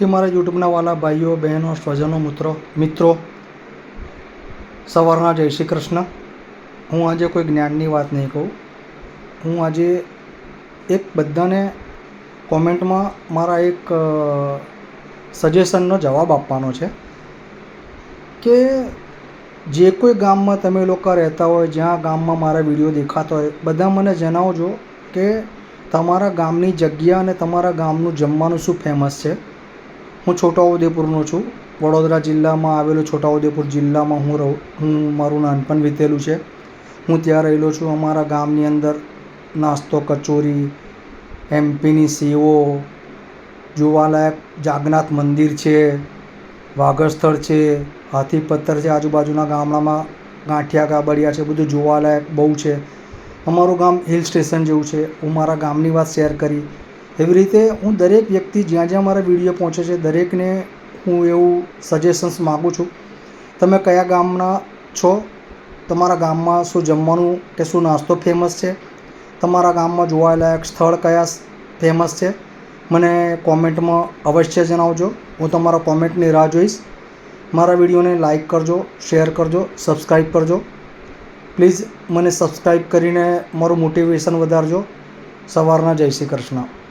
એ મારા યુટ્યુબના વાલા ભાઈઓ બહેનો સ્વજનો મિત્રો સવારના જય શ્રી કૃષ્ણ. હું આજે કોઈ જ્ઞાનની વાત નહીં કહું. હું આજે એક બધાને કોમેન્ટમાં મારા એક સજેશનનો જવાબ આપવાનો છે કે જે કોઈ ગામમાં તમે લોકો રહેતા હોય, જ્યાં ગામમાં મારા વિડીયો દેખાતા હોય, બધા મને જણાવજો કે તમારા ગામની જગ્યા અને તમારા ગામનું જમવાનું શું ફેમસ છે. હું છોટાઉદેપુરનો છું. વડોદરા જિલ્લામાં આવેલું છોટાઉદેપુર જિલ્લામાં હું મારું નાનપણ વીતેલું છે. હું ત્યાં રહેલો છું. અમારા ગામની અંદર નાસ્તો કચોરી, એમપીની સેવો, જોવાલાયક જાગનાથ મંદિર છે, વાઘસ્થળ છે, હાથીપત્થર છે, આજુબાજુના ગામડામાં ગાંઠિયા કાબડિયા છે, બધું જોવાલાયક બહુ છે. અમારું ગામ હિલ સ્ટેશન જેવું છે. હું મારા ગામની વાત શેર કરી. એવી રીતે હું દરેક વ્યક્તિ જ્યાં જ્યાં મારા વિડીયો પહોંચે છે દરેકને હું એવું સજેશન્સ માગું છું. તમે કયા ગામના છો, તમારા ગામમાં શું જમવાનું કે શું નાસ્તો ફેમસ છે, તમારા ગામમાં જોવાલાયક સ્થળ કયા ફેમસ છે, મને કોમેન્ટમાં અવશ્ય જણાવજો. હું તમારા કોમેન્ટની રાહ જોઈશ. મારા વિડીયોને લાઈક કરજો, શેર કરજો, સબસ્ક્રાઈબ કરજો. પ્લીઝ મને સબસ્ક્રાઈબ કરીને મારું મોટિવેશન વધારજો. સવારના જય શ્રી કૃષ્ણ.